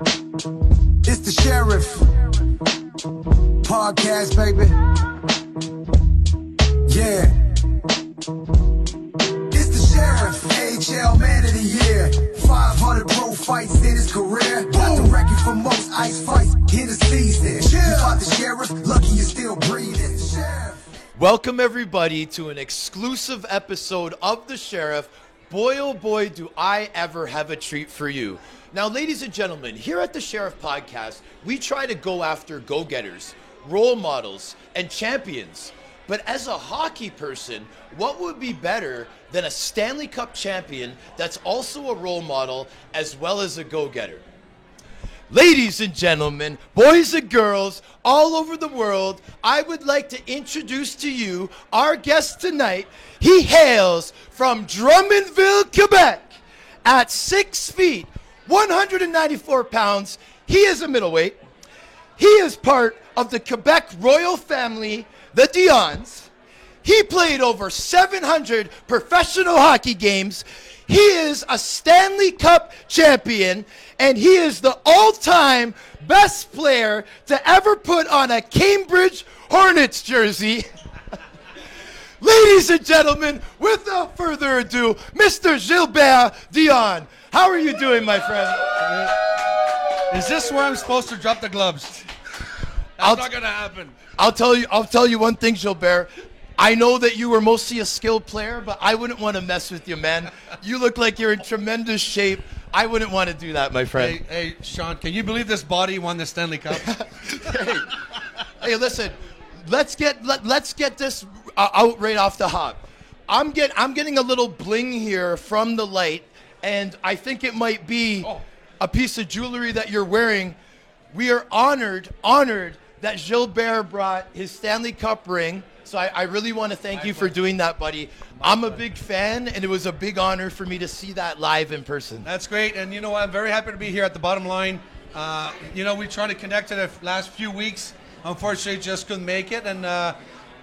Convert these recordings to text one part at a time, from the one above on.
It's the Sheriff Podcast, baby. Yeah. It's the Sheriff, AHL Man of the Year. 500 pro fights in his career. Got the record for most ice fights in the season. You fought the Sheriff, lucky you're still breathing. Welcome everybody to an exclusive episode of The Sheriff. Boy, oh boy, do I ever have a treat for you. Now, ladies and gentlemen, here at The Sheriff Podcast, we try to go after go-getters, role models, and champions. But as a hockey person, what would be better than a Stanley Cup champion that's also a role model as well as a go-getter? Ladies and gentlemen, boys and girls all over the world, I would like to introduce to you our guest tonight. He hails from Drummondville, Quebec. At 6 feet, 194 pounds, he is a middleweight. He is part of the Quebec royal family, the Dions. He played over 700 professional hockey games. He is a Stanley Cup champion, and he is the all-time best player to ever put on a Cambridge Hornets jersey. Ladies and gentlemen, without further ado, Mr. Gilbert Dion. How are you doing, my friend? Is this where I'm supposed to drop the gloves? That's not going to happen. I'll tell you one thing, Gilbert. I know that you were mostly a skilled player, but I wouldn't want to mess with you, man. You look like you're in tremendous shape. I wouldn't want to do that, my friend. Hey, Sean, can you believe this body won the Stanley Cup? Hey, listen. Let's get this out right off the hop. I'm getting a little bling here from the light, and I think it might be a piece of jewelry that you're wearing. We are honored that Gilbert brought his Stanley Cup ring. So I really want to thank you for doing that, buddy. I'm a big fan, and it was a big honor for me to see that live in person. That's great, and you know what? I'm very happy to be here at the bottom line. We tried to connect in the last few weeks. Unfortunately, just couldn't make it, and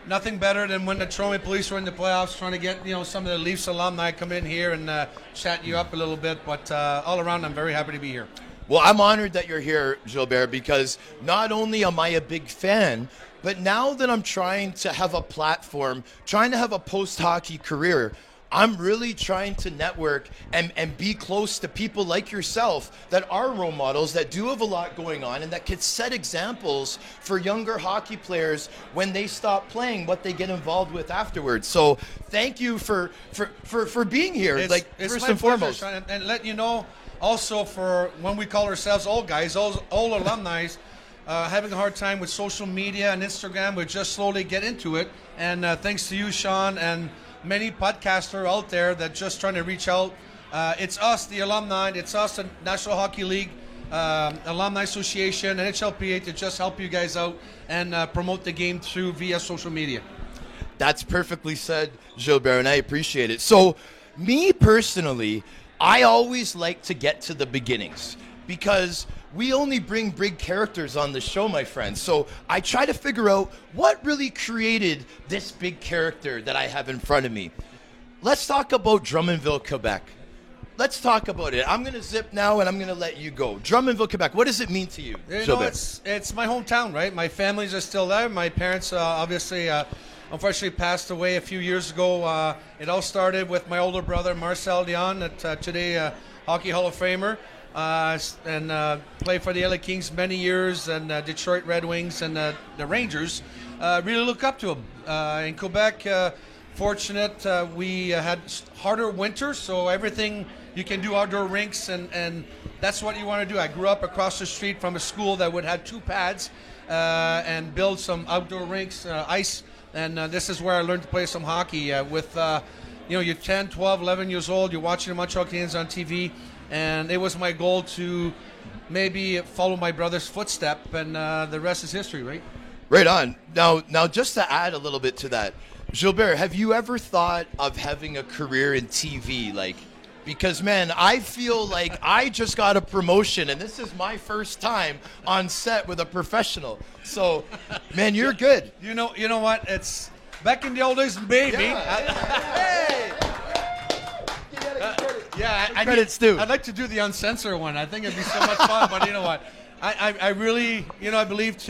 nothing better than when the Toronto Police were in the playoffs, trying to get some of the Leafs alumni come in here and chat you up a little bit. But all around, I'm very happy to be here. Well, I'm honored that you're here, Gilbert, because not only am I a big fan, but now that I'm trying to have a platform, trying to have a post-hockey career, I'm really trying to network and be close to people like yourself that are role models, that do have a lot going on, and that could set examples for younger hockey players when they stop playing, what they get involved with afterwards. So thank you for being here, it's first and foremost. Sean, and let you know, also for when we call ourselves old guys, old alumni, having a hard time with social media and Instagram, we just slowly get into it. And thanks to you, Sean, and many podcasters out there that just trying to reach out. It's us, the alumni. It's us, the National Hockey League, Alumni Association, NHLPA, to just help you guys out and promote the game via social media. That's perfectly said, Gilbert, and I appreciate it. So, me personally, I always like to get to the beginnings, because we only bring big characters on the show, my friend. So I try to figure out what really created this big character that I have in front of me. Let's talk about Drummondville, Quebec. Let's talk about it. I'm going to zip now, and I'm going to let you go. Drummondville, Quebec, what does it mean to you? You know, it's my hometown, right? My families are still there. My parents obviously unfortunately passed away a few years ago. It all started with my older brother, Marcel Dion, that today Hockey Hall of Famer. And played for the LA Kings many years, and Detroit Red Wings and the Rangers. Really look up to him. In Quebec, fortunate, we had harder winters, so everything you can do outdoor rinks, and that's what you want to do. I grew up across the street from a school that would have 2 pads and build some outdoor rinks, ice, and this is where I learned to play some hockey. With you're 10, 12, 11 years old, you're watching the Montreal Canadiens on TV. And it was my goal to maybe follow my brother's footstep, and the rest is history, right? Right on. Now, just to add a little bit to that, Gilbert, have you ever thought of having a career in TV? Because, man, I feel like I just got a promotion, and this is my first time on set with a professional. So, man, you're good. You know what? It's back in the old days, baby. Yeah. Hey! Yeah, Credits due. I'd like to do the uncensored one. I think it'd be so much fun. But you know what? I really, I believe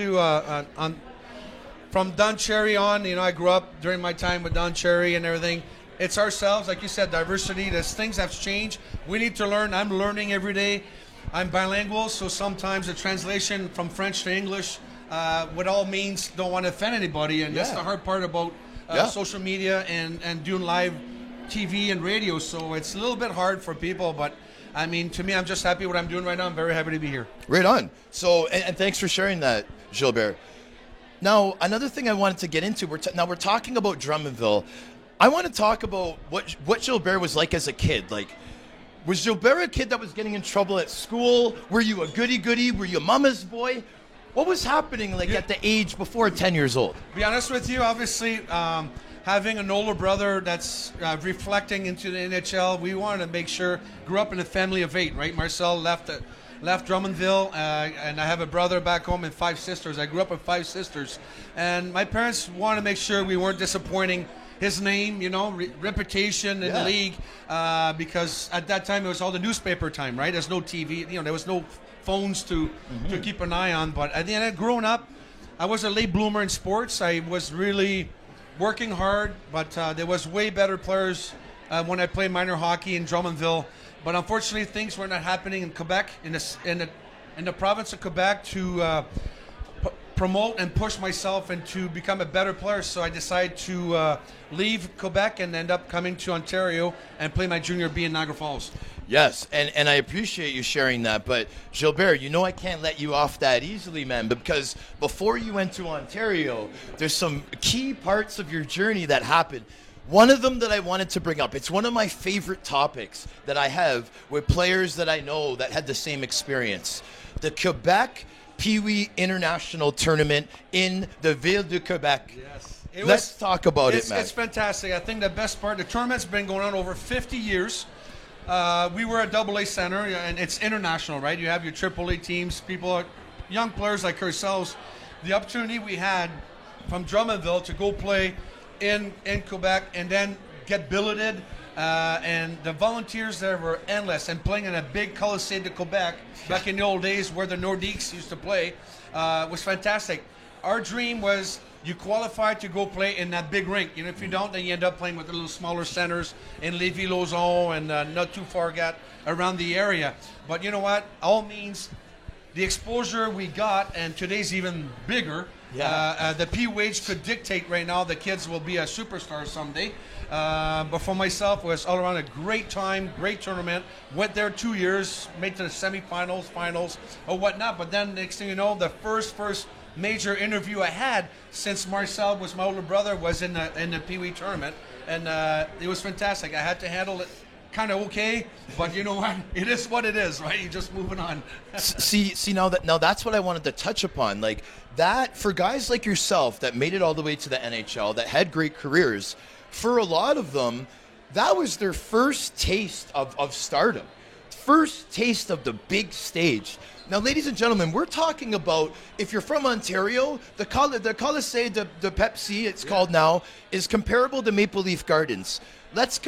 from Don Cherry on, I grew up during my time with Don Cherry and everything. It's ourselves, like you said, diversity. There's things have changed. We need to learn. I'm learning every day. I'm bilingual, so sometimes the translation from French to English, what all means, don't want to offend anybody, and that's the hard part about social media and doing live TV and radio. So it's a little bit hard for people, but I mean, to me, I'm just happy what I'm doing right now. I'm very happy to be here. Right on. So, and thanks for sharing that, Gilbert. Now, another thing I wanted to get into, we're talking about Drummondville. I want to talk about what Gilbert was like as a kid. Like, was Gilbert a kid that was getting in trouble at school? Were you a goody-goody? Were you a mama's boy? What was happening at the age before 10 years old? To be honest with you, obviously, having an older brother that's reflecting into the NHL, we wanted to make sure, grew up in a family of 8, right? Marcel left Drummondville, and I have a brother back home and 5 sisters. I grew up with 5 sisters. And my parents wanted to make sure we weren't disappointing his name, reputation in the league, because at that time it was all the newspaper time, right? There's no TV, there was no phones to keep an eye on. But at the end, growing up, I was a late bloomer in sports. I was really working hard, but there was way better players when I played minor hockey in Drummondville. But unfortunately, things were not happening in Quebec, in the province of Quebec, to promote and push myself and to become a better player. So I decided to leave Quebec and end up coming to Ontario and play my junior B in Niagara Falls. Yes, and I appreciate you sharing that. But Gilbert, I can't let you off that easily, man, because before you went to Ontario, there's some key parts of your journey that happened. One of them that I wanted to bring up, it's one of my favorite topics that I have with players that I know that had the same experience. The Quebec Pee-wee International Tournament in the Ville de Quebec. Yes. Let's talk about it, man. It's fantastic. I think the best part, the tournament's been going on over 50 years. We were a AA center, and it's international, right? You have your AAA teams, young players like ourselves. The opportunity we had from Drummondville to go play in Quebec and then get billeted, and the volunteers there were endless, and playing in a big Colisée de Quebec back in the old days where the Nordiques used to play was fantastic. Our dream was you qualify to go play in that big rink. If you don't, then you end up playing with the little smaller centers in Lévis-Lauzon and not too far around the area. But you know what? All means the exposure we got, and today's even bigger. Yeah. The P wage could dictate right now the kids will be a superstar someday. But for myself, it was all around a great time, great tournament. Went there 2 years, made to the semifinals, finals, or whatnot. But then next thing you know, the first major interview I had since Marcel was my older brother was in the Pee Wee tournament, and it was fantastic. I had to handle it kind of okay, but you know what? It is what it is, right? You're just moving on. See, now that's what I wanted to touch upon. Like that, for guys like yourself that made it all the way to the NHL, that had great careers, for a lot of them, that was their first taste of stardom, first taste of the big stage. Now, ladies and gentlemen, we're talking about, if you're from Ontario, the Colisée de Pepsi, it's called now, is comparable to Maple Leaf Gardens. Let's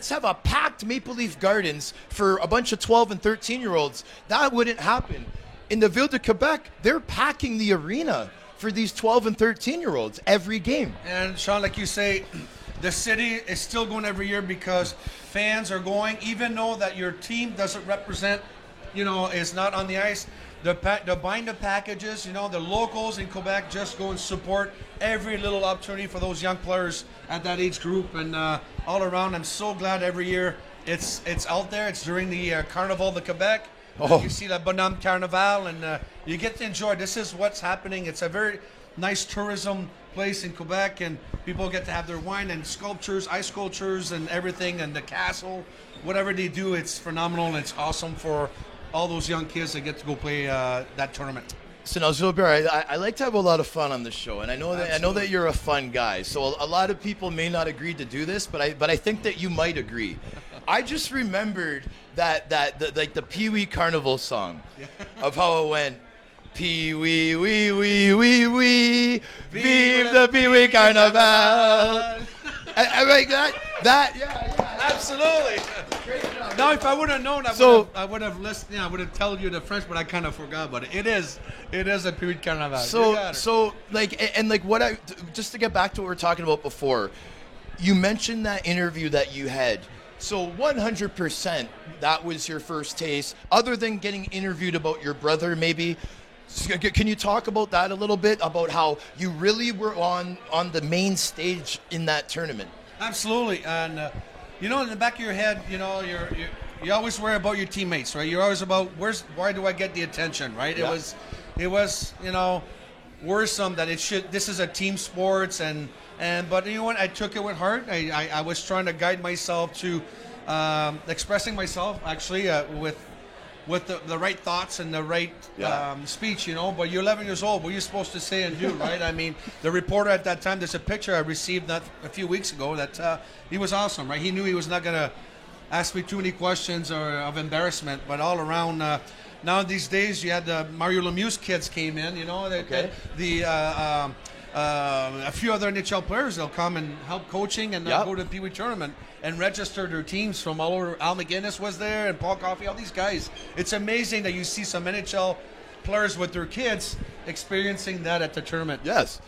have a packed Maple Leaf Gardens for a bunch of 12 and 13-year-olds. That wouldn't happen. In the Ville de Quebec, they're packing the arena for these 12 and 13-year-olds every game. And Sean, like you say, the city is still going every year because fans are going, even though that your team doesn't represent, is not on the ice. They're buying the packages. The locals in Quebec just go and support every little opportunity for those young players at that age group, and all around. I'm so glad every year it's out there. It's during the Carnival de Quebec. You see the Bonhomme Carnival, and you get to enjoy. This is what's happening. It's a very nice tourism place in Quebec, and people get to have their wine and sculptures, ice sculptures, and everything, and the castle. Whatever they do, it's phenomenal, and it's awesome for all those young kids that get to go play that tournament. So now, Gilbert, I like to have a lot of fun on the show, and I know that you're a fun guy. So a lot of people may not agree to do this, but I think that you might agree. I just remembered the Pee Wee Carnival song of how it went. Pee Wee wee wee wee wee, vive the Pee Wee Carnival. I like that. Yeah. Absolutely. Great job. Now, if I would have known, I would have listened. I would have told you the French, but I kind of forgot about it. It is a period carnival. So just to get back to what we were talking about before, you mentioned that interview that you had. So 100%, that was your first taste. Other than getting interviewed about your brother, maybe. Can you talk about that a little bit, about how you really were on the main stage in that tournament? Absolutely, and in the back of your head, you always worry about your teammates, right? You're always about why do I get the attention, right? Yeah. It was worrisome that this is a team sports, but you know what? I took it with heart. I was trying to guide myself to expressing myself actually with the right thoughts and the right speech, But you're 11 years old. What are you supposed to say and do, right? I mean, the reporter at that time, there's a picture I received a few weeks ago that he was awesome, right? He knew he was not going to ask me too many questions or of embarrassment, but all around. Now these days, you had the Mario Lemieux kids came in, a few other NHL players, they'll come and help coaching and go to the Pee Wee tournament and register their teams from all over. Al McGinnis was there and Paul Coffey, all these guys. It's amazing that you see some NHL players with their kids experiencing that at the tournament. Yes.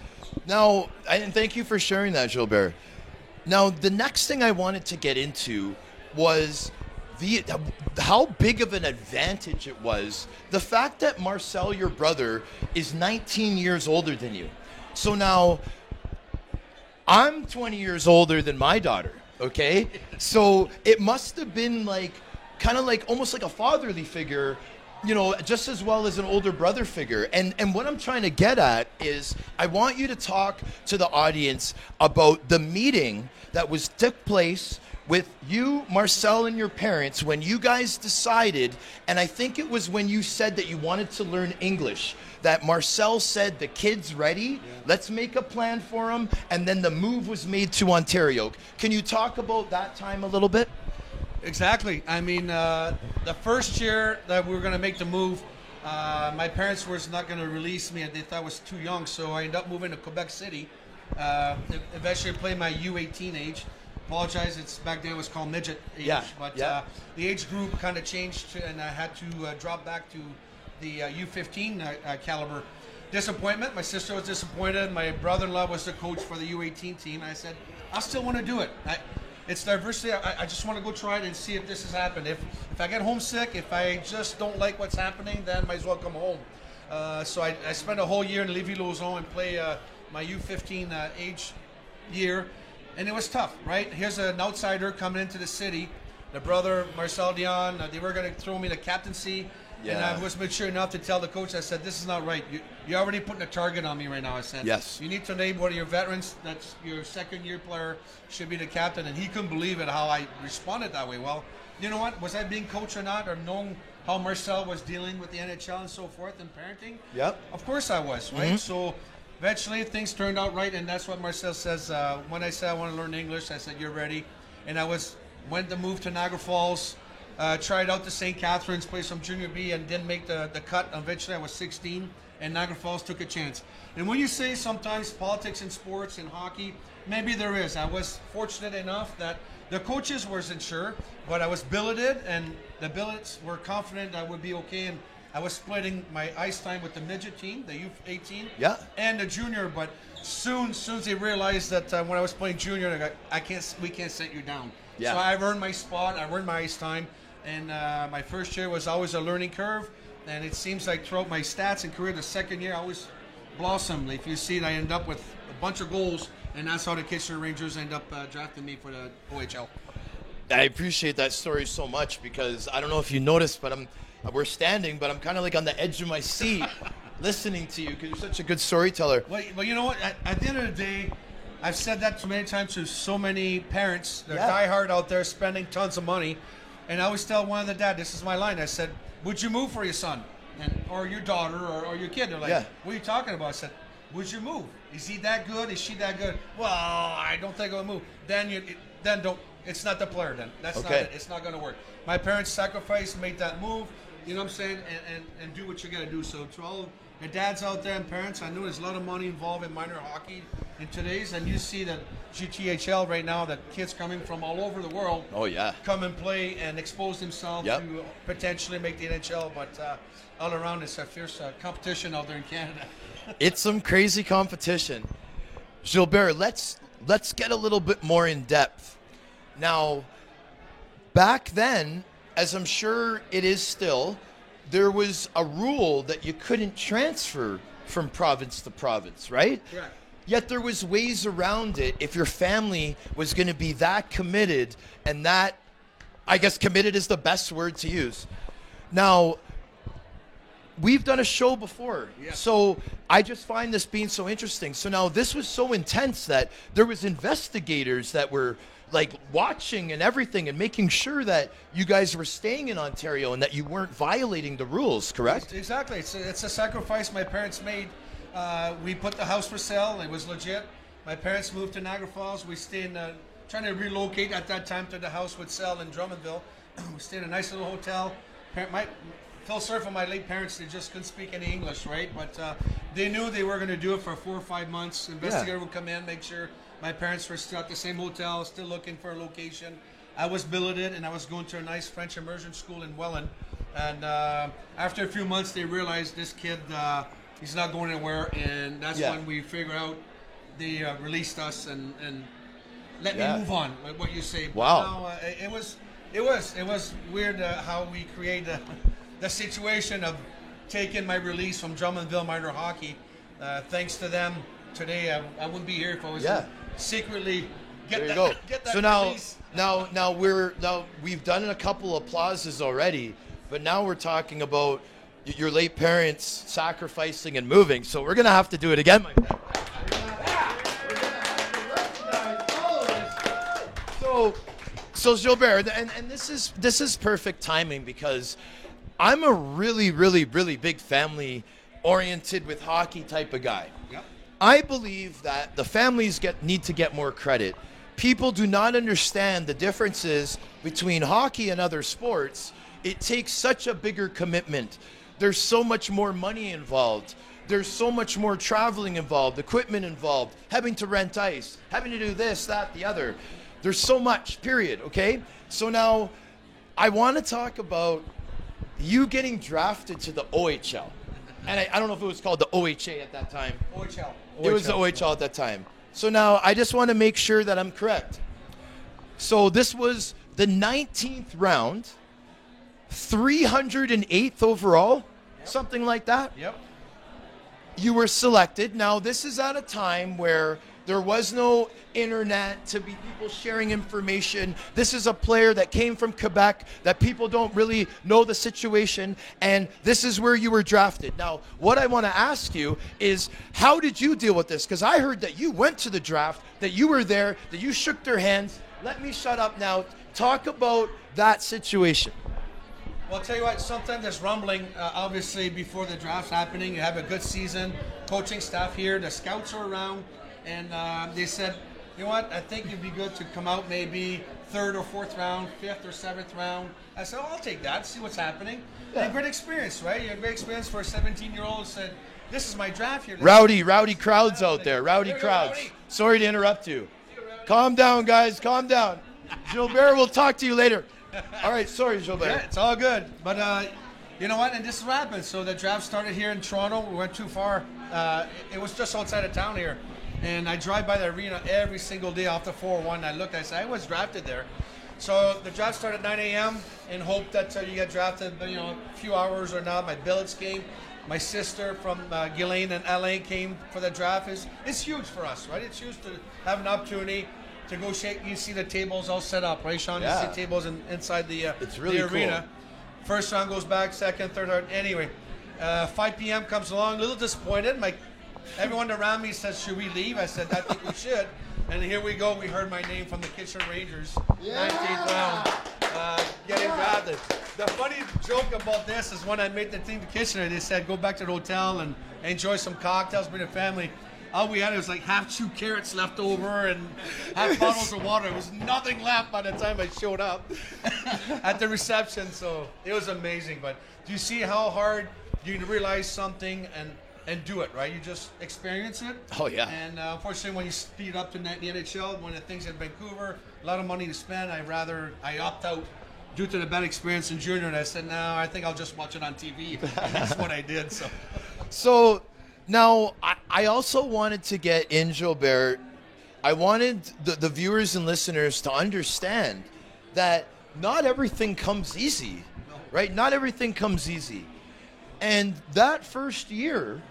Now, and thank you for sharing that, Gilbert. Now, the next thing I wanted to get into was how big of an advantage it was. The fact that Marcel, your brother, is 19 years older than you. So now, I'm 20 years older than my daughter, okay? So it must have been almost like a fatherly figure, just as well as an older brother figure. And what I'm trying to get at is I want you to talk to the audience about the meeting that took place with you, Marcel, and your parents when you guys decided, and I think it was when you said that you wanted to learn English, that Marcel said, the kid's ready, let's make a plan for him, and then the move was made to Ontario. Can you talk about that time a little bit? Exactly. I mean, the first year that we were going to make the move, my parents were not going to release me, and they thought I was too young, so I ended up moving to Quebec City, eventually play my U18 age. Apologize, back then it was called midget age, the age group kind of changed, and I had to drop back to the U15 caliber. Disappointment. My sister was disappointed. My brother-in-law was the coach for the U18 team. I said, I still want to do it. It's diversity. I just want to go try it and see if this has happened. If I get homesick, if I just don't like what's happening, then might as well come home. So I spent a whole year in Lévis-Lauzon and play my U15 age year. And it was tough, right? Here's an outsider coming into the city. The brother, Marcel Dion, they were going to throw me the captaincy. Yeah. And I was mature enough to tell the coach, I said, this is not right. You're already putting a target on me right now. I said, yes. You need to name one of your veterans. That's your second-year player should be the captain. And he couldn't believe it, how I responded that way. Well, you know what? Was I being coached or not, or knowing how Marcel was dealing with the NHL and so forth and parenting? Yep. Of course I was, right? Mm-hmm. So eventually things turned out right, and that's what Marcel says. When I said I want to learn English, I said, you're ready. And I went to move to Niagara Falls, tried out to St. Catharines, played some junior B, and didn't make the cut. Eventually I was 16, and Niagara Falls took a chance. And when you say sometimes politics in sports and hockey, maybe there is. I was fortunate enough that the coaches wasn't sure, but I was billeted, and the billets were confident I would be okay. And I was splitting my ice time with the midget team, the U18, and the junior. But soon as they realized that when I was playing junior, they go, we can't send you down. Yeah. So I earned my spot, I earned my ice time, and my first year was always a learning curve. And it seems like throughout my stats and career, the second year I always blossomed. If you see it, I end up with a bunch of goals, and that's how the Kitchener Rangers end up drafting me for the OHL. I appreciate that story so much, because I don't know if you noticed, but we're standing, but I'm kind of like on the edge of my seat listening to you, because you're such a good storyteller. Well, you know what? At the end of the day, I've said that too many times to so many parents. They're diehard out there spending tons of money. And I always tell one of the dad, this is my line. I said, would you move for your son or your daughter or your kid? They're like, what are you talking about? I said, would you move? Is he that good? Is she that good? Well, I don't think I'll move. Then don't. It's not the player then. That's not it. It's not going to work. My parents sacrificed, made that move. You know what I'm saying? And do what you got to do. So to all the dads out there and parents, I know there's a lot of money involved in minor hockey in today's, and you see that GTHL right now, that kids coming from all over the world Oh yeah. come and play and expose themselves Yep. to potentially make the NHL. But all around, it's a fierce competition out there in Canada. It's some crazy competition. Gilbert, let's get a little bit more in depth. Now, back then, as I'm sure it is still, there was a rule that you couldn't transfer from province to province, right? Correct. Yet there was ways around it if your family was going to be that committed, and that, I guess committed is the best word to use. Now, we've done a show before, Yeah. so I just find this being so interesting. So now this was so intense that there was investigators that were like watching and everything and making sure that you guys were staying in Ontario and that you weren't violating the rules, correct? Exactly. It's a sacrifice my parents made. We put the house for sale. It was legit. My parents moved to Niagara Falls. We stayed trying to relocate at that time to the house would sell in Drummondville. We stayed in a nice little hotel. Feel sorry for my late parents. They just couldn't speak any English, right? But they knew they were going to do it for 4 or 5 months. Investigator would come in, make sure my parents were still at the same hotel, still looking for a location. I was billeted, and I was going to a nice French immersion school in Welland. And after a few months, they realized this kid, he's not going anywhere. And that's when we figured out they released us and let me move on, like what you say. But Wow. no, it was weird how we created the situation of taking my release from Drummondville minor hockey. Thanks to them, today I wouldn't be here if I was secretly There you go. get that So now, release. now we've done a couple applauses already, but now we're talking about your late parents sacrificing and moving. So we're gonna have to do it again, my friend. So Gilbert, and this is perfect timing because I'm a really big family oriented with hockey type of guy. Yep. I believe that the families need to get more credit. People do not understand the differences between hockey and other sports. It takes such a bigger commitment. There's so much more money involved. There's so much more traveling involved, equipment involved, having to rent ice, having to do this, that, the other. There's so much, period, okay? So now I want to talk about you getting drafted to the OHL. And I don't know if it was called the OHA at that time. OHL. It was the OHL at that time. So now I just want to make sure that I'm correct. So this was the 19th round, 308th overall, something like that. Yep. You were selected. Now this is at a time where there was no internet to be people sharing information. This is a player that came from Quebec that people don't really know the situation, and this is where you were drafted. Now, what I want to ask you is, how did you deal with this? Because I heard that you went to the draft, that you were there, that you shook their hands. Let me shut up now. Talk about that situation. Well, I'll tell you what, sometimes there's rumbling, obviously, before the draft's happening. You have a good season, coaching staff here, the scouts are around, and they said, you know what, I think it'd be good to come out maybe 3rd or 4th round, 5th or 7th round. I said, oh, I'll take that, see what's happening. Yeah. And great experience, right? You have great experience for a 17-year-old who said, this is my draft here. Rowdy crowds out there, rowdy There you go, crowds. Rowdy. Sorry to interrupt you. Calm down, guys, calm down. Gilbert, we'll talk to you later. All right, sorry, Gilbert. Yeah, it's all good. But you know what? And this is what happened. So the draft started here in Toronto. We went too far. It was just outside of town here. And I drive by the arena every single day off the 401. I looked, I said, I was drafted there. So the draft started at 9 a.m. in hope that you get drafted, you know, a few hours or not. My billets came. My sister from Ghislaine and Alain came for the draft. It's huge for us, right? It's huge to have an opportunity to go shake. You see the tables all set up, right, Sean? Yeah. You see tables inside the, It's really the arena. cool. First round goes back, second, third round. Anyway, 5 p.m. comes along, a little disappointed. Everyone around me says, should we leave? I said, I think we should. And here we go. We heard my name from the Kitchener Rangers. 19th round, getting drafted. The funny joke about this is when I made the team to Kitchener, they said, go back to the hotel and enjoy some cocktails with the family. all we had was like half 2 carrots left over and half bottles of water. There was nothing left by the time I showed up at the reception. So it was amazing. But do you see how hard you realize something and do it, right? You just experience it. Oh, yeah. And unfortunately, when you speed up to the NHL, one of the things in Vancouver, a lot of money to spend, I opt out due to the bad experience in junior. And I said, no, I think I'll just watch it on TV. And that's what I did. So now I also wanted to get in, Gilbert. I wanted the viewers and listeners to understand that not everything comes easy, right? Not everything comes easy. And that first year,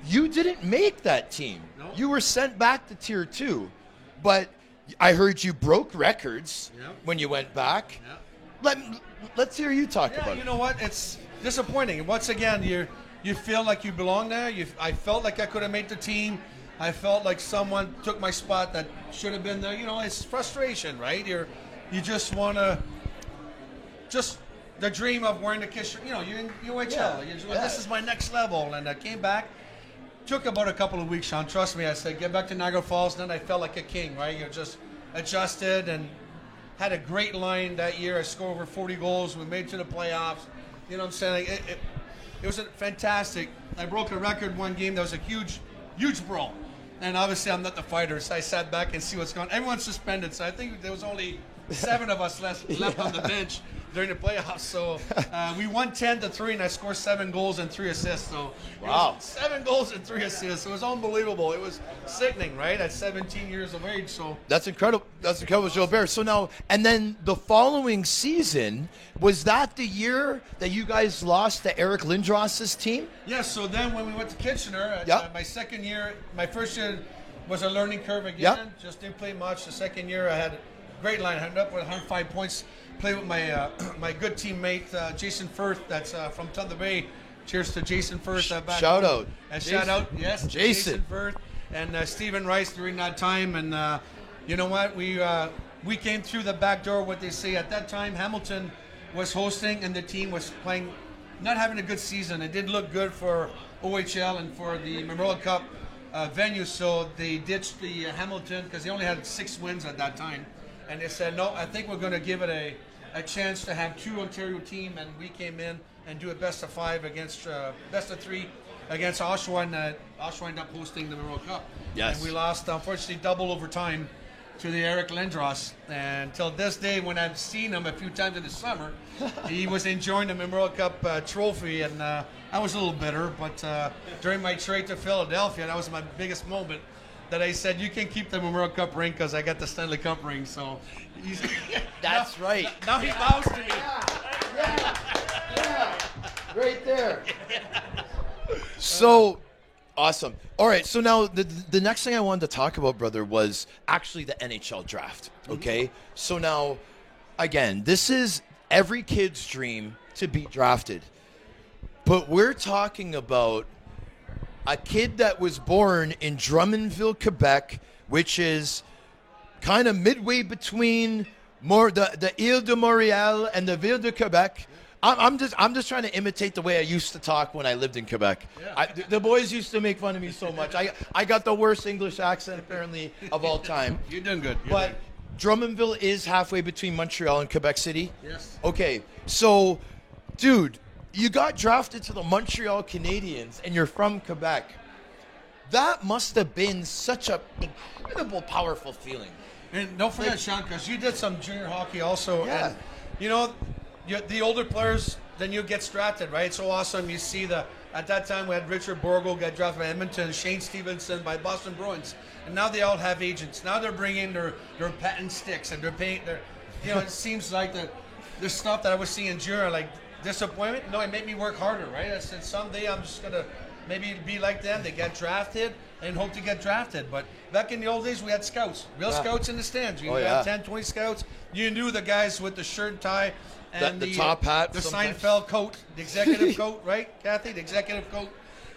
you didn't make that team. No. You were sent back to Tier 2. But I heard you broke records when you went back. Let's hear you talk about it. You know what? It's disappointing. Once again, you feel like you belong there. I felt like I could have made the team. I felt like someone took my spot that should have been there. You know, it's frustration, right? You just want to the dream of wearing the kiss, you know, you're in UHL. This is my next level. And I came back. Took about a couple of weeks, Sean. Trust me, I said, get back to Niagara Falls. Then I felt like a king, right? You just adjusted and had a great line that year. I scored over 40 goals. We made it to the playoffs. You know what I'm saying? It was fantastic. I broke a record one game. That was a huge brawl. And obviously, I'm not the fighter, so I sat back and see what's going on. Everyone's suspended, so I think there was only 7 of us left on the bench during the playoffs. So we won 10-3, and I scored 7 goals and 3 assists. So wow, 7 goals and 3 assists. It was unbelievable. It was sickening, right? At 17 years of age. So that's incredible. That's incredible, Gilbert. So now, and then the following season, was that the year that you guys lost to Eric Lindros's team? Yeah. So then when we went to Kitchener, my second year, my first year was a learning curve again. Just didn't play much. The second year, I had a great line. I ended up with 105 points. Played with my my good teammate Jason Firth. That's from Thunder Bay. Cheers to Jason Firth. Back shout home. out. And Jason. shout out, yes, Jason Firth and Stephen Rice during that time. And you know what? We came through the back door. What they say at that time, Hamilton was hosting, and the team was playing, not having a good season. It didn't look good for OHL and for the Memorial Cup venue. So they ditched the Hamilton because they only had 6 wins at that time. And they said, no, I think we're going to give it a chance to have 2 Ontario team, and we came in and do a best of 5 against best of 3 against Oshawa, and Oshawa ended up hosting the Memorial Cup. Yes. And we lost, unfortunately, double overtime to the Eric Lindros. And until this day, when I've seen him a few times in the summer, he was enjoying the Memorial Cup trophy, and I was a little bitter. But during my trade to Philadelphia, that was my biggest moment. That I said, you can keep the Memorial Cup ring because I got the Stanley Cup ring. So that's right. Now he bows to me. Yeah. Right there. So awesome. All right. So now the next thing I wanted to talk about, brother, was actually the NHL draft. Okay. Mm-hmm. So now, again, this is every kid's dream to be drafted. But we're talking about a kid that was born in Drummondville, Quebec, which is kind of midway between the Ile de Montréal and the Ville de Quebec. I'm just trying to imitate the way I used to talk when I lived in Quebec. Yeah. The boys used to make fun of me so much. I got the worst English accent apparently of all time. You're doing good. But Drummondville is halfway between Montreal and Quebec City. Yes. Okay, so, dude, you got drafted to the Montreal Canadiens, and you're from Quebec. That must have been such an incredible, powerful feeling. And don't forget, Sean, because you did some junior hockey also. Yeah. And, you know, the older players, then you get drafted, right? It's so awesome. You see at that time we had Richard Borgo get drafted by Edmonton, Shane Stevenson by Boston Bruins. And now they all have agents. Now they're bringing their patent sticks, and they're paying it seems like the stuff that I was seeing in junior, like, disappointment? No, it made me work harder, right? I said someday I'm just going to maybe be like them. They get drafted and hope to get drafted. But back in the old days, we had scouts, real scouts in the stands. You had 10, 20 scouts. You knew the guys with the shirt and tie and the top hat. The sometimes. Seinfeld coat, the executive coat, right, Kathy? The executive coat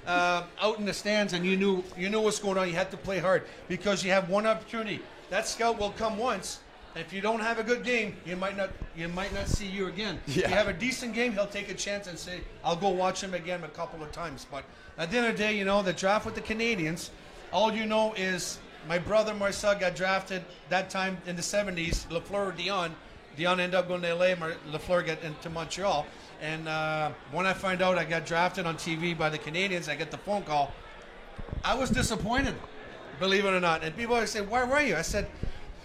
out in the stands, and you knew what's going on. You had to play hard because you have one opportunity. That scout will come once. If you don't have a good game, you might not see you again. Yeah. If you have a decent game, he'll take a chance and say, I'll go watch him again a couple of times. But at the end of the day, the draft with the Canadiens, All you know is my brother Marcel got drafted that time in the 70s. Lafleur or Dion. Dion ended up going to LA. Lafleur got into Montreal. And when I find out I got drafted on TV by the Canadians, I get the phone call. I was disappointed, believe it or not. And people always say, "Where were you?" I said,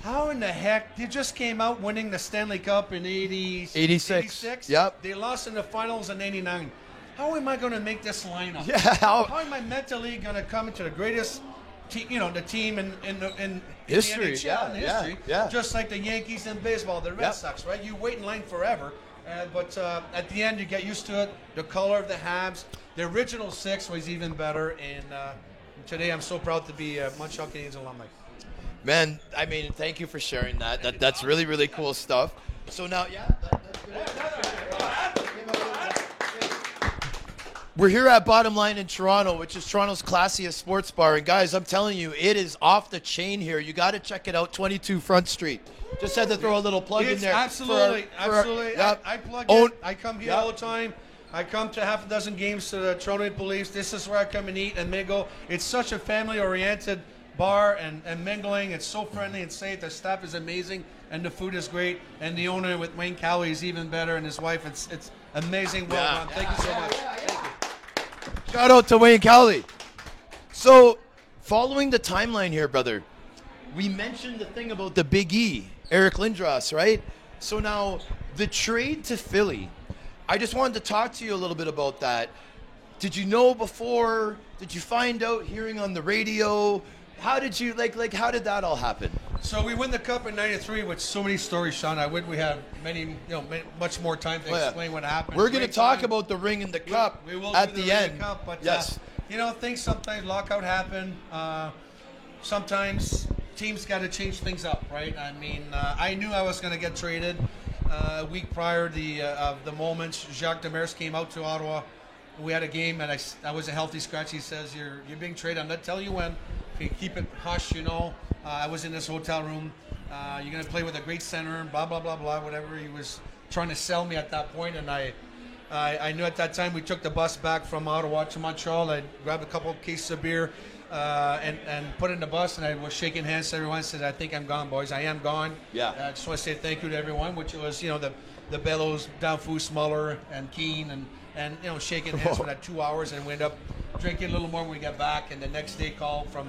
"How in the heck? They just came out winning the Stanley Cup in 86. Yep. They lost in the finals in 89. How am I going to make this lineup? Yeah. How am I mentally going to come into the greatest team, the team in History, the NHL, in yeah, history, yeah. just like the Yankees in baseball, the Red Yep. Sox, right? You wait in line forever, but at the end you get used to it. The color of the Habs, the original 6 was even better, and today I'm so proud to be a Montreal Canadiens alumni. Man, I mean, thank you for sharing that. That's really, really cool stuff. So now, we're here at Bottom Line in Toronto, which is Toronto's classiest sports bar. And guys, I'm telling you, it is off the chain here. You got to check it out, 22 Front Street. Just had to throw a little plug in there. Absolutely. Yep. I plug in. I come here all the time. I come to half a dozen games to the Toronto Maple Leafs. This is where I come and eat and mingle. It's such a family-oriented bar and mingling. It's so friendly and safe. The staff is amazing and the food is great. And the owner with Wayne Cowie is even better, and his wife. It's amazing. Well done. Thank you so much. Thank you. Shout out to Wayne Cowley. So, following the timeline here, brother, we mentioned the thing about the Big E, Eric Lindros, right? So now, the trade to Philly, I just wanted to talk to you a little bit about that. Did you know before? Did you find out hearing on the radio? How did you, how did that all happen? So we win the Cup in '93 with so many stories, Sean. I wish we had much more time to explain what happened. We're going to talk about the ring and the cup we will at do the end. Cup, but, yes. Things sometimes lockout happen. Sometimes teams got to change things up, right? I mean, I knew I was going to get traded a week prior of the moment. Jacques Demers came out to Ottawa. We had a game, and I was a healthy scratch. He says, "You're being traded. I'm not telling you when. Keep it hush, I was in this hotel room. You're going to play with a great center, blah, blah, blah, blah, whatever he was trying to sell me at that point. And I knew at that time we took the bus back from Ottawa to Montreal. I grabbed a couple of cases of beer and put it in the bus, and I was shaking hands to everyone. I said, "I think I'm gone, boys. I am gone." Yeah. I just want to say thank you to everyone, which was, the Bellows, Danfou, Smuller, and Keane, and shaking hands for that 2 hours, and we ended up drinking a little more when we got back. And the next day, call from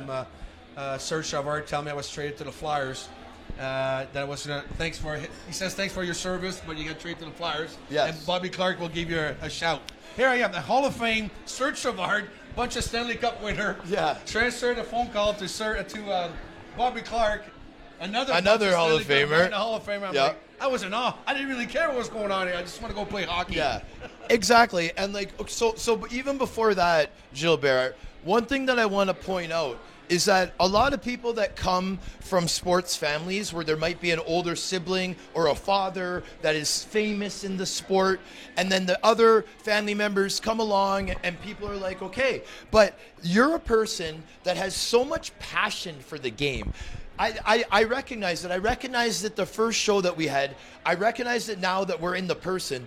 Serge Chavard telling me I was traded to the Flyers. That was he says thanks for your service, but you got traded to the Flyers. Yes. And Bobby Clark will give you a shout. Here I am, the Hall of Fame, Serge Chavard, bunch of Stanley Cup winner. Yeah. Transferred a phone call to Bobby Clark, another Hall of Famer. Hall of Famer. I'm Yep. like, I was in awe. I didn't really care what was going on here. I just want to go play hockey. Yeah, exactly. And so even before that, Gilbert, one thing that I want to point out is that a lot of people that come from sports families where there might be an older sibling or a father that is famous in the sport, and then the other family members come along and people are like, okay, but you're a person that has so much passion for the game. I recognize that. I recognize that the first show that we had, I recognize that now that we're in person,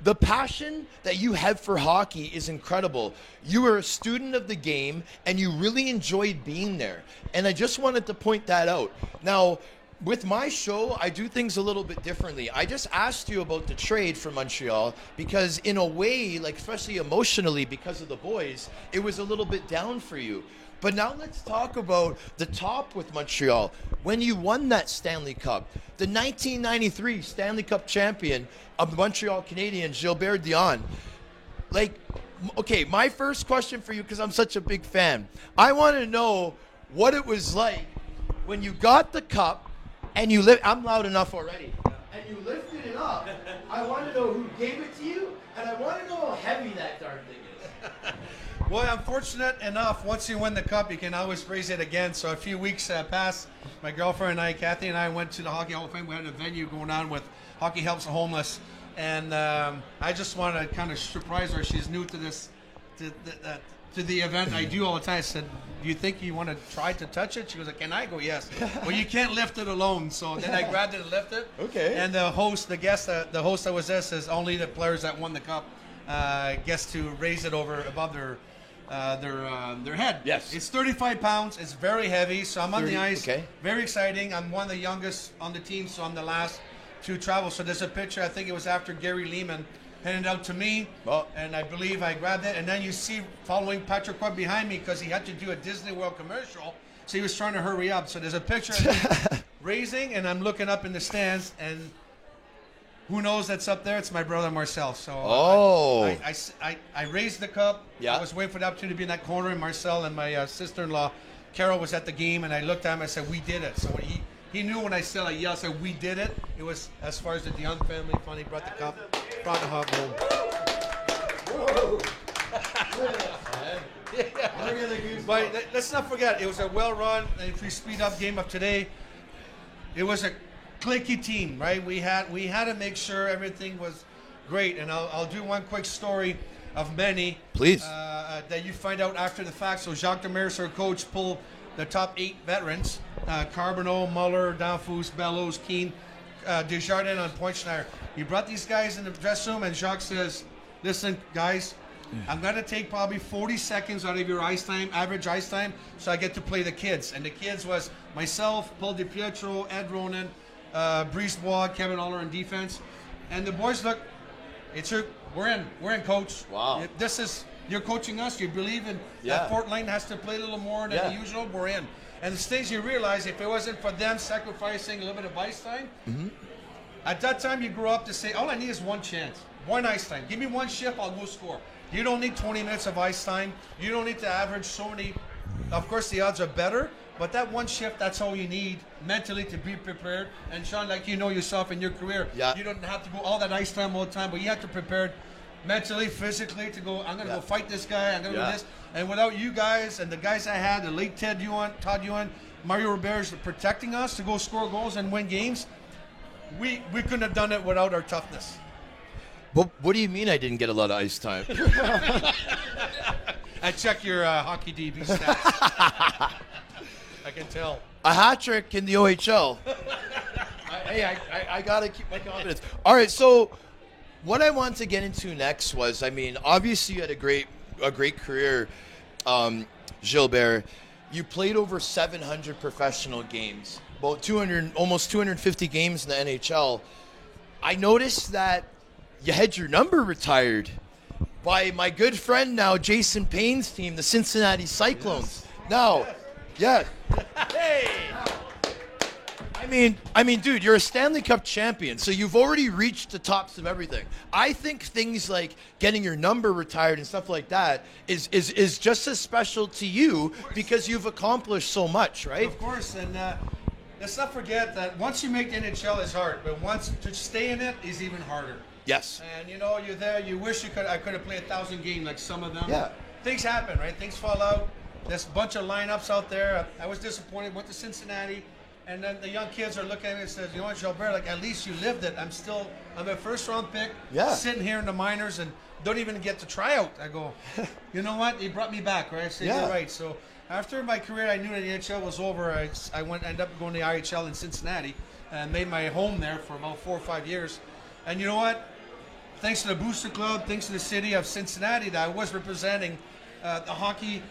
the passion that you have for hockey is incredible. You are a student of the game, and you really enjoyed being there. And I just wanted to point that out. Now, with my show, I do things a little bit differently. I just asked you about the trade for Montreal because in a way, especially emotionally because of the boys, it was a little bit down for you. But now let's talk about the top with Montreal. When you won that Stanley Cup, the 1993 Stanley Cup champion of the Montreal Canadiens, Gilbert Dion. Okay, my first question for you, because I'm such a big fan, I want to know what it was like when you got the cup and I'm loud enough already. And you lifted it up. I want to know who gave it to you, and I want to know how heavy that darn thing is. Well, I'm fortunate enough, once you win the cup, you can always raise it again. So a few weeks passed. My girlfriend and I, Kathy and I, went to the Hockey Hall of Fame. We had a venue going on with Hockey Helps the Homeless. And I just wanted to kind of surprise her. She's new to this, to the event I do all the time. I said, "Do you think you want to try to touch it?" She was like, "Can I?" Go, "Yes." "Well, you can't lift it alone." So then I grabbed it and lifted it. Okay. And the host that was there says only the players that won the cup gets to raise it above their their head. Yes. It's 35 pounds. It's very heavy. So I'm on 30, the ice. okay. Very exciting. I'm one of the youngest on the team, so I'm the last to travel. So there's a picture. I think it was after Gary Lehman handed out to me, and I believe I grabbed it. And then you see following Patrick Roy behind me because he had to do a Disney World commercial. So he was trying to hurry up. So there's a picture of me raising, and I'm looking up in the stands, and who knows that's up there? It's my brother Marcel. So I raised the cup. Yeah. I was waiting for the opportunity to be in that corner, and Marcel and my sister-in-law, Carol, was at the game, and I looked at him and I said, we did it. So when he knew when I said, like, yeah, I said, we did it. It was, as far as the Dion family, finally brought the cup, brought the hot home. But let's not forget, it was a well-run, and if we speed up game of today, it was a cliquey team, right? We had to make sure everything was great, and I'll do one quick story of many. Please. That you find out after the fact. So Jacques Demers, our coach, pulled the top 8 veterans: Carbonneau, Muller, Danfous, Bellows, Keane, Desjardins, and Pointschneider. He brought these guys in the dressing room, and Jacques says, "Listen, guys, I'm going to take probably 40 seconds out of your ice time, average ice time, so I get to play the kids." And the kids was myself, Paul DiPietro, Ed Ronan, Brice Bois, Kevin Aller in defense. And the boys, look, we're in, coach. Wow. You're coaching us. You believe in that Fort Lane has to play a little more than usual. We're in. And the things you realize, if it wasn't for them sacrificing a little bit of ice time, at that time you grew up to say, all I need is one chance, one ice time. Give me one shift, I'll go score. You don't need 20 minutes of ice time. You don't need to average so many. Of course, the odds are better, but that one shift, that's all you need mentally to be prepared. And Sean, like you know yourself in your career, you don't have to go all that ice time all the time, but you have to prepare mentally, physically to go, I'm going to go fight this guy, I'm going to do this. And without you guys and the guys I had, the late Todd Ewan, Mario Roberge protecting us to go score goals and win games, we couldn't have done it without our toughness. What do you mean I didn't get a lot of ice time? I check your hockey DB stats. I can tell. A hat trick in the OHL. I got to keep my confidence. All right, so what I wanted to get into next was, I mean, obviously you had a great career, Gilbert. You played over 700 professional games, about almost 250 games in the NHL. I noticed that you had your number retired by my good friend now, Jason Payne's team, the Cincinnati Cyclones. Now, hey. I mean, dude, you're a Stanley Cup champion, so you've already reached the tops of everything. I think things like getting your number retired and stuff like that is just as special to you because you've accomplished so much, right? Of course, and let's not forget that once you make the NHL, it's hard, but once to stay in it is even harder. Yes. And you know, you're there. You wish I could have played 1,000 games like some of them. Yeah. Things happen, right? Things fall out. There's a bunch of lineups out there. I was disappointed. Went to Cincinnati. And then the young kids are looking at me and says, you know what, Gilbert, like, at least you lived it. I'm a first-round pick, sitting here in the minors and don't even get to try out. I go, you know what? He brought me back, right? I said, you're right. So after my career, I knew that the NHL was over. I ended up going to the IHL in Cincinnati and made my home there for about 4 or 5 years. And you know what? Thanks to the Booster Club, thanks to the city of Cincinnati, that I was representing the hockey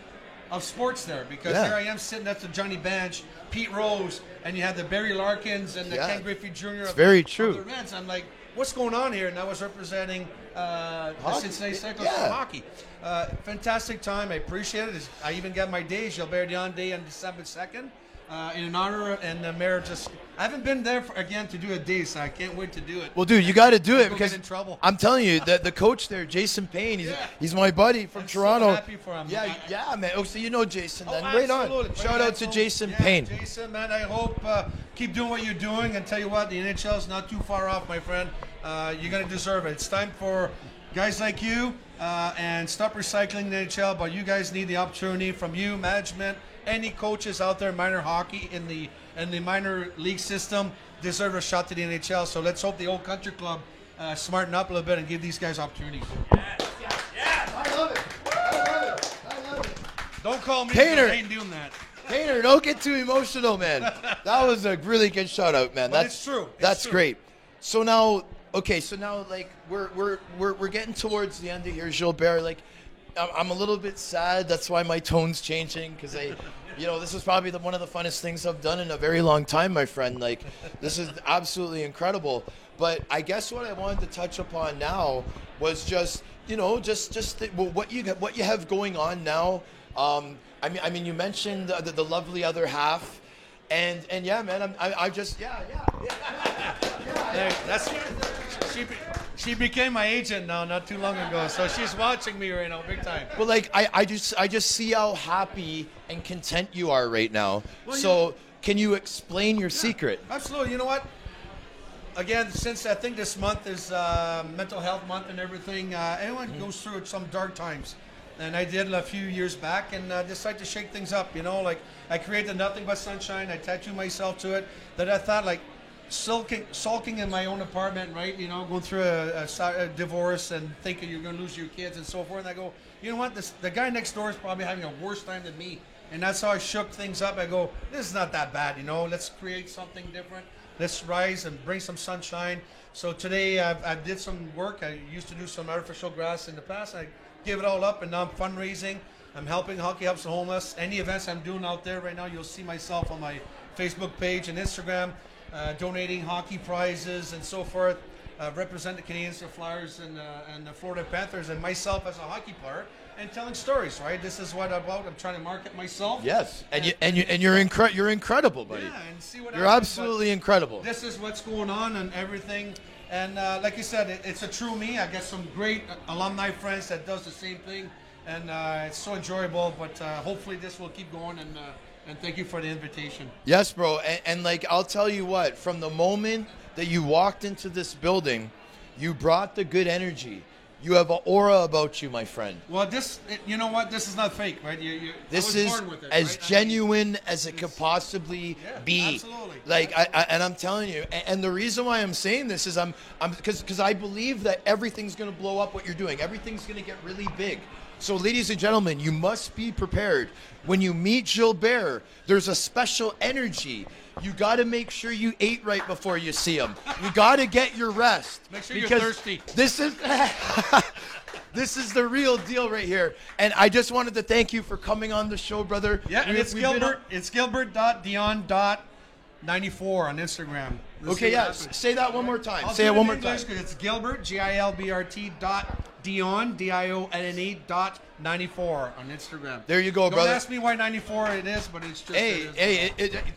of sports there, because here I am sitting next to Johnny Bench, Pete Rose, and you had the Barry Larkins and the Ken Griffey Jr. Of the Reds. I'm like, what's going on here? And I was representing the Cincinnati Cyclones for hockey. Fantastic time. I appreciate it. I even got my day, Gilbert Dion Day, on December 2nd. In honor, and the mayor I haven't been there again to do a day, so I can't wait to do it. Well, dude, you got to do it because in trouble. I'm telling you that the coach there, Jason Payne, he's my buddy from Toronto. So happy for him. Yeah, man. Oh, so you know Jason then. Right on. Shout out to Jason Payne. Jason, man, I hope keep doing what you're doing, and tell you what, the NHL is not too far off, my friend. You're going to deserve it. It's time for guys like you and stop recycling the NHL, but you guys need the opportunity from you, management, any coaches out there in minor hockey in the minor league system deserve a shot to the NHL. So let's hope the old country club smarten up a little bit and give these guys opportunities. Yes. I love it. Don't call me. Painter. I ain't doing that. Painter, don't get too emotional, man. That was a really good shout out, man. But it's true. That's great. So now, like we're getting towards the end of here, Gilbert. Like, I'm a little bit sad. That's why my tone's changing, because this is probably one of the funnest things I've done in a very long time, my friend. Like, this is absolutely incredible. But I guess what I wanted to touch upon now was just what you have going on now. I mean, you mentioned the lovely other half, and yeah, man, I just She became my agent now, not too long ago, so she's watching me right now, big time. Well, like I just see how happy and content you are right now. Well, can you explain your secret? Absolutely. You know what? Again, since I think this month is Mental Health Month and everything, everyone goes through some dark times. And I did a few years back and decided to shake things up, like I created Nothing But Sunshine. I tattooed myself to it. That I thought, like, sulking in my own apartment, right? Going through a divorce and thinking you're going to lose your kids and so forth. And I go, you know what? The guy next door is probably having a worse time than me. And that's how I shook things up. I go, this is not that bad, Let's create something different. Let's rise and bring some sunshine. So today I did some work. I used to do some artificial grass in the past. I gave it all up, and now I'm fundraising. I'm helping Hockey Helps the Homeless. Any events I'm doing out there right now, you'll see myself on my Facebook page and Instagram, donating hockey prizes and so forth. Represent the Canadians, the Flyers, and the Florida Panthers, and myself as a hockey player, and telling stories. Right, this is what I'm about. I'm trying to market myself. Yes, and you're incredible, buddy. Yeah, and see what you're happens, absolutely incredible. This is what's going on and everything. And like you said, it's a true me. I got some great alumni friends that does the same thing, and it's so enjoyable. But hopefully this will keep going, and thank you for the invitation. Yes, bro. And like, I'll tell you what, from the moment that you walked into this building, you brought the good energy. You have an aura about you, my friend. Well, you know what? This is not fake, right? This is born with it, as right? genuine as it could possibly be. Absolutely. Like, and I'm telling you, and the reason why I'm saying this is because I believe that everything's going to blow up what you're doing. Everything's going to get really big. So, ladies and gentlemen, you must be prepared. When you meet Gilbert, there's a special energy. You got to make sure you ate right before you see him. You got to get your rest. Make sure you're thirsty. This is the real deal right here. And I just wanted to thank you for coming on the show, brother. Yeah, and it's Gilbert. It's Gilbert.Dion.94 on Instagram. Okay, yeah. Say that one more time. I'll Say it one more time. It's Gilbert, Gilbert.Dion, DIONNE.94 on Instagram. There you go, brother. Don't ask me why 94 it is, but it's just.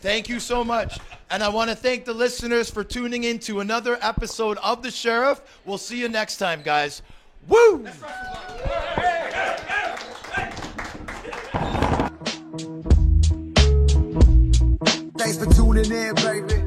Thank you so much. And I want to thank the listeners for tuning in to another episode of The Sheriff. We'll see you next time, guys. Woo! Thanks for tuning in, baby.